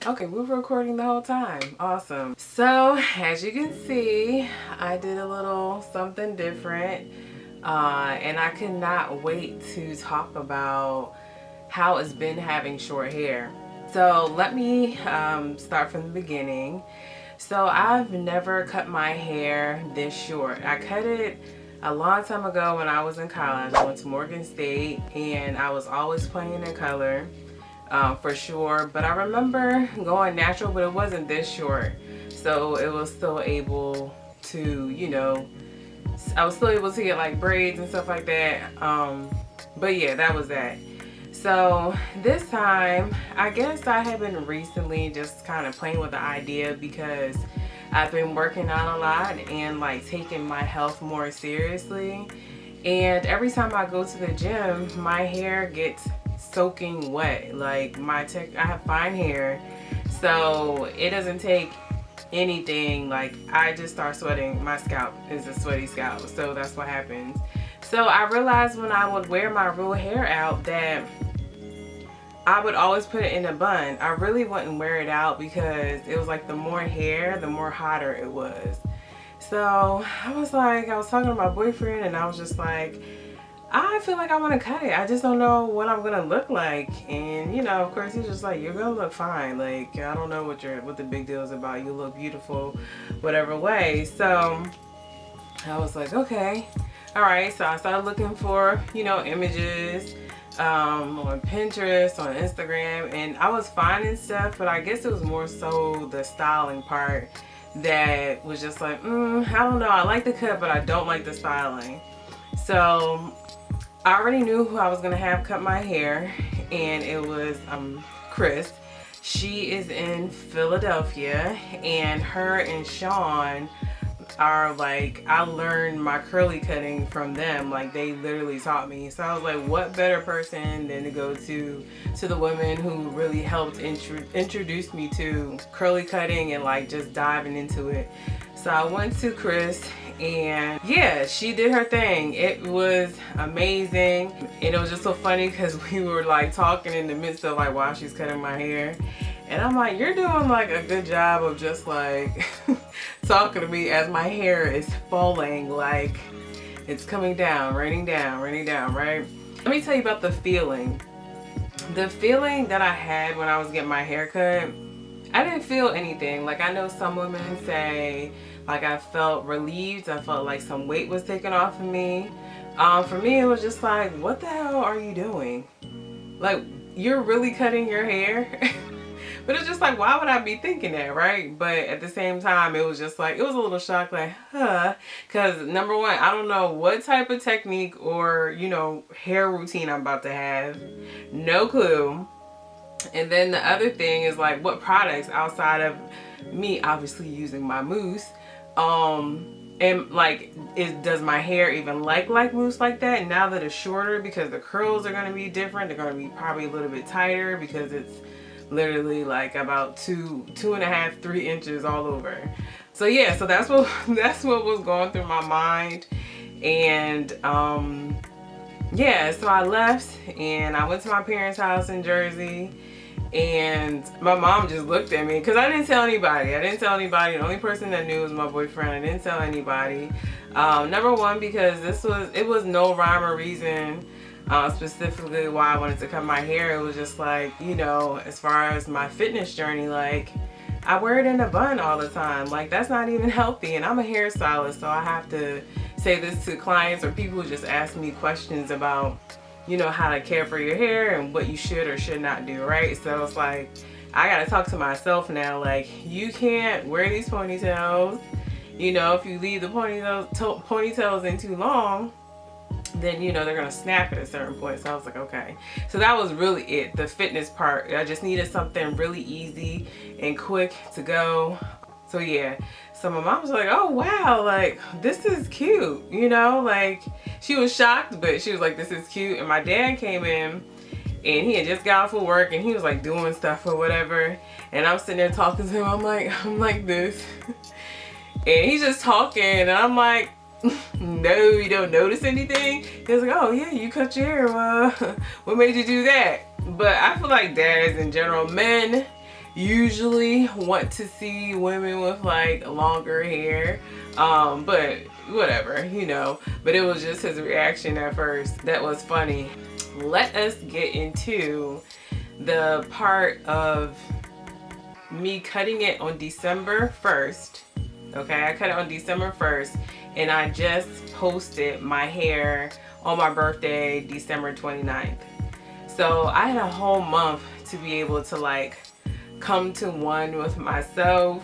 Okay, we were recording the whole time. Awesome. So, as you can see, I did a little something different. And I could not wait to talk about how it's been having short hair. So, let me start from the beginning. So, I've never cut my hair this short. I cut it a long time ago when I was in college. I went to Morgan State and I was always playing in color. For sure, but I remember going natural, but it wasn't this short, so it was still able to, I was still able to get like braids and stuff like that. But yeah, that was that. So this time, I guess I have been recently just kind of playing with the idea because I've been working out a lot and like taking my health more seriously. And every time I go to the gym, my hair gets soaking wet. Like I have fine hair, so it doesn't take anything. Like I just start sweating. My scalp is a sweaty scalp, so that's what happens. So I realized when I would wear my real hair out that I would always put it in a bun. I really wouldn't wear it out because it was like the more hair, the more hotter it was. So I was talking to my boyfriend and I was just like, I feel like I want to cut it. I just don't know what I'm gonna look like. And of course he's just like, you're gonna look fine. Like I don't know what the big deal is about. You look beautiful, whatever way. So I was like, okay, all right. So I started looking for images on Pinterest, on Instagram, and I was finding stuff, but I guess it was more so the styling part that was just like, I don't know. I like the cut, but I don't like the styling. So I already knew who I was gonna have cut my hair, and it was Krys. She is in Philadelphia, and her and Shawn are like, I learned my curly cutting from them. Like they literally taught me. So I was like, what better person than to go to the women who really helped introduce me to curly cutting and like just diving into it. So I went to Krys and yeah, she did her thing. It was amazing. And it was just so funny because we were like talking in the midst of like while she's cutting my hair. And I'm like, you're doing like a good job of just like talking to me as my hair is falling, like it's coming down, raining down, right? Let me tell you about the feeling. The feeling that I had when I was getting my hair cut, I didn't feel anything. Like I know some women say, like I felt relieved. I felt like some weight was taken off of me. For me, it was just like, what the hell are you doing? Like, you're really cutting your hair? But it's just like, why would I be thinking that, right? But at the same time, it was just like, it was a little shock, like, huh? Because number one, I don't know what type of technique or, hair routine I'm about to have. No clue. And then the other thing is like, what products outside of me obviously using my mousse, and like, does my hair even like mousse like that now that it's shorter? Because the curls are going to be different. They're going to be probably a little bit tighter because it's literally like about 2.5, 3 inches all over. So yeah, so that's what was going through my mind. And yeah, so I left and I went to my parents' house in Jersey, and my mom just looked at me because I didn't tell anybody. The only person that knew was my boyfriend. I didn't tell anybody. Number one, because it was no rhyme or reason specifically why I wanted to cut my hair. It was just like, as far as my fitness journey, like I wear it in a bun all the time. Like that's not even healthy, and I'm a hairstylist, so I have to say this to clients or people who just ask me questions about how to care for your hair and what you should or should not do, right? So it's like, I gotta talk to myself now, like, you can't wear these ponytails. If you leave the ponytails in too long, then they're gonna snap at a certain point. So I was like, okay. So that was really it, the fitness part. I just needed something really easy and quick to go. So yeah, so my mom was like, oh wow, like this is cute, like she was shocked, but she was like, this is cute. And my dad came in and he had just got off of work and he was like doing stuff or whatever, and I'm sitting there talking to him. I'm like this and he's just talking and I'm like, no, you don't notice anything? He was like, oh yeah, you cut your hair, what made you do that? But I feel like dads in general, men usually want to see women with like longer hair, but whatever, you know. But it was just his reaction at first that was funny. Let us get into the part of me cutting it on December 1st. Okay, I cut it on December 1st, and I just posted my hair on my birthday, December 29th. So I had a whole month to be able to like come to one with myself,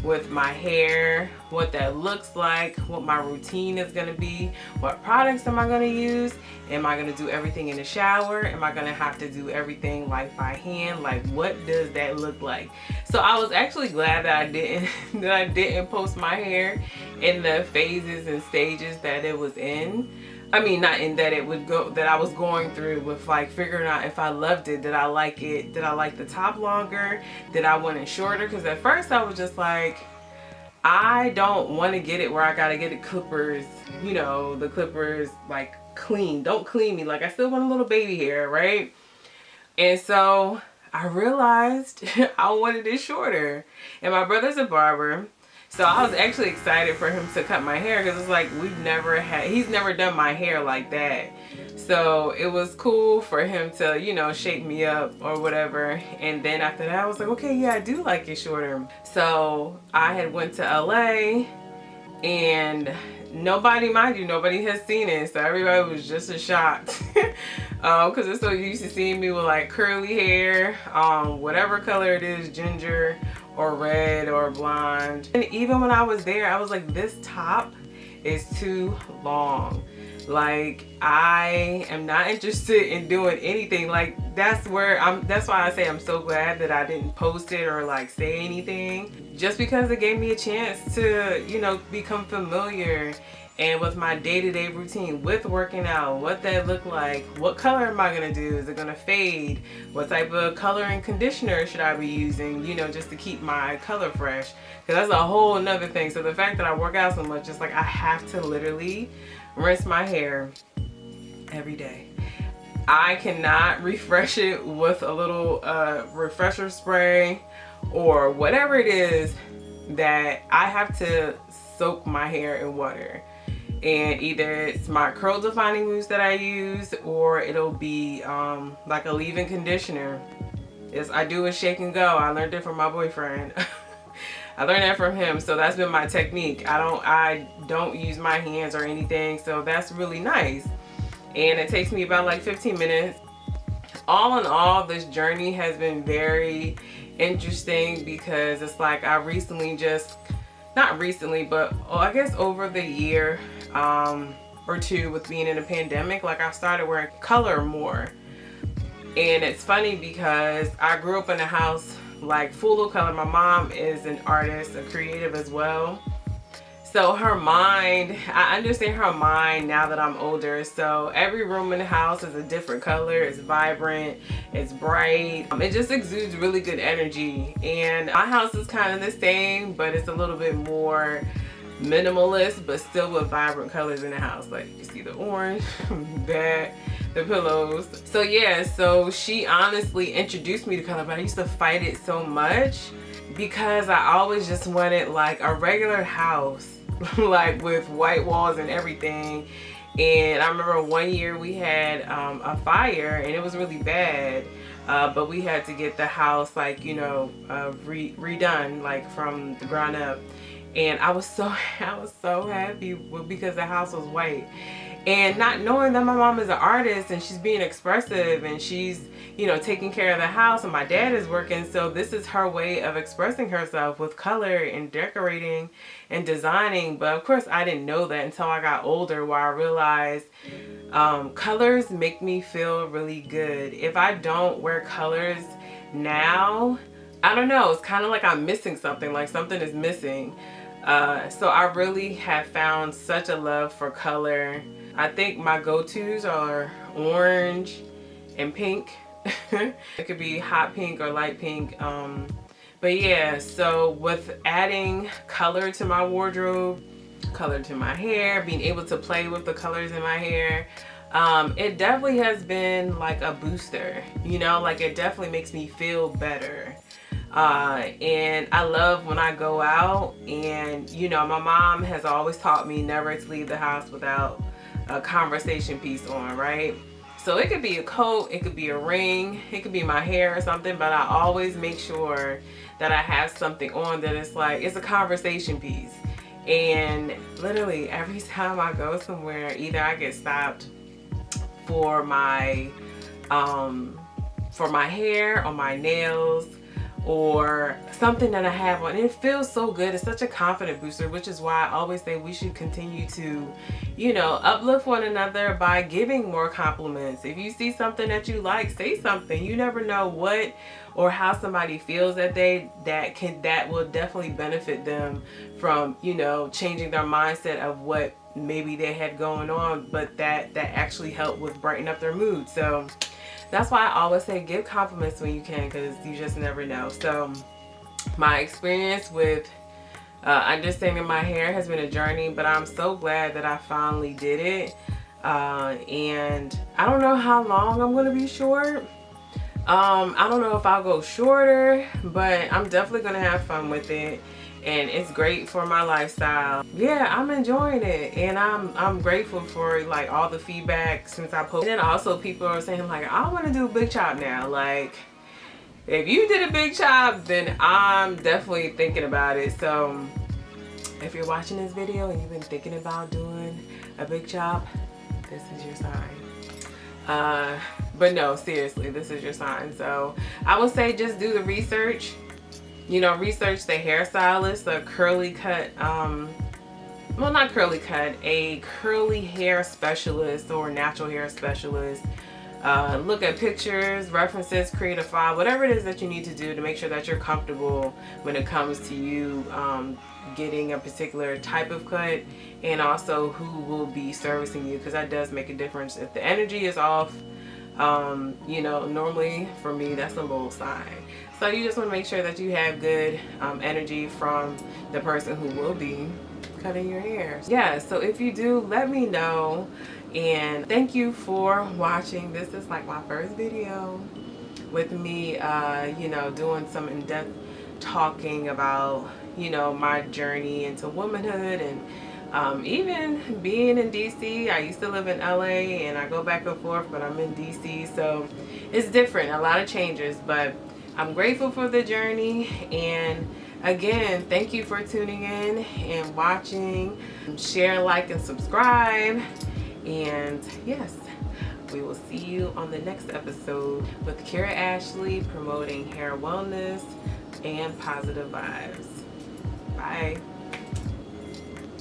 with my hair, what that looks like, what my routine is going to be, what products am I going to use, am I going to do everything in the shower, am I going to have to do everything like by hand, like what does that look like? So I was actually glad that I didn't post my hair in the phases and stages that it was in. I mean, not in that it would go, that I was going through with like figuring out if I loved it, did I like it, did I like the top longer, did I want it shorter? Because at first I was just like, I don't want to get it where I gotta get it clippers, you know, the clippers like clean, don't clean me, like I still want a little baby hair, right? And so I realized I wanted it shorter, and my brother's a barber. So I was actually excited for him to cut my hair because it's like he's never done my hair like that. So it was cool for him to, you know, shape me up or whatever. And then after that I was like, okay, yeah, I do like it shorter. So I had went to LA, and nobody, mind you, nobody has seen it. So everybody was just as shocked because they're so used to seeing me with like curly hair, whatever color it is, ginger or red or blonde. And even when I was there, I was like, this top is too long. Like, I am not interested in doing anything. Like, that's why I say I'm so glad that I didn't post it or like say anything, just because it gave me a chance to, you know, become familiar and with my day-to-day routine with working out, what that looked like, what color am I gonna do, is it gonna fade, what type of color and conditioner should I be using, you know, just to keep my color fresh, because that's a whole another thing. So the fact that I work out so much, it's like I have to literally rinse my hair every day. I cannot refresh it with a little refresher spray or whatever it is, that I have to soak my hair in water. And either it's my curl defining mousse that I use, or it'll be like a leave-in conditioner. I do a shake and go. I learned it from my boyfriend. I learned that from him, so that's been my technique. I don't use my hands or anything, so that's really nice. And it takes me about like 15 minutes. All in all, this journey has been very interesting because it's like I recently not recently, but I guess over the year or two with being in a pandemic, like I started wearing color more. And it's funny because I grew up in a house like full of color. My mom is an artist, a creative as well. So her mind, I understand her mind now that I'm older. So every room in the house is a different color. It's vibrant, it's bright. It just exudes really good energy. And my house is kind of the same, but it's a little bit more minimalist, but still with vibrant colors in the house. Like you can see the orange, that, the pillows. So yeah, so she honestly introduced me to color, but I used to fight it so much because I always just wanted like a regular house. Like with white walls and everything. And I remember one year we had a fire, and it was really bad, but we had to get the house like, you know, redone like from the ground up. And I was so happy because the house was white. And not knowing that my mom is an artist and she's being expressive and she's, you know, taking care of the house, and my dad is working, so this is her way of expressing herself with color and decorating and designing. But of course I didn't know that until I got older, where I realized colors make me feel really good. If I don't wear colors now, I don't know, it's kind of like I'm missing something, like something is missing. So I really have found such a love for color. I think my go-tos are orange and pink. It could be hot pink or light pink. But yeah, so with adding color to my wardrobe, color to my hair, being able to play with the colors in my hair, it definitely has been like a booster, you know, like it definitely makes me feel better. And I love when I go out, and you know, my mom has always taught me never to leave the house without a conversation piece on, right? So it could be a coat, it could be a ring, it could be my hair or something, but I always make sure that I have something on that it's like, it's a conversation piece. And literally every time I go somewhere, either I get stopped for my hair or my nails or something that I have on. It feels so good. It's such a confident booster, which is why I always say we should continue to, you know, uplift one another by giving more compliments. If you see something that you like, say something. You never know what or how somebody feels that day that will definitely benefit them from, you know, changing their mindset of what maybe they had going on, but that actually helped with brighten up their mood. So that's why I always say give compliments when you can, because you just never know. So my experience with understanding my hair has been a journey, but I'm so glad that I finally did it. And I don't know how long I'm going to be short. I don't know if I'll go shorter, but I'm definitely going to have fun with it. And it's great for my lifestyle. Yeah, I'm enjoying it, and I'm grateful for like all the feedback since I posted. And then also people are saying like, I want to do a big chop now. Like, if you did a big chop, then I'm definitely thinking about it. So if you're watching this video and you've been thinking about doing a big chop, this is your sign. But no, seriously, this is your sign. So I would say just do the research. You know, research the hairstylist, a curly cut, well, not curly cut, a curly hair specialist or natural hair specialist. Look at pictures, references, create a file, whatever it is that you need to do to make sure that you're comfortable when it comes to you getting a particular type of cut, and also who will be servicing you, because that does make a difference. If the energy is off, you know, normally for me, that's a little sign. So you just want to make sure that you have good energy from the person who will be cutting your hair. Yeah, so if you do, let me know. And thank you for watching. This is like my first video with me, you know, doing some in-depth talking about, you know, my journey into womanhood, and even being in DC. I used to live in LA and I go back and forth, but I'm in DC, so it's different, a lot of changes, but I'm grateful for the journey. And again, thank you for tuning in and watching. Share, like, and subscribe. And yes, we will see you on the next episode with Kira Ashley, promoting hair wellness and positive vibes. Bye.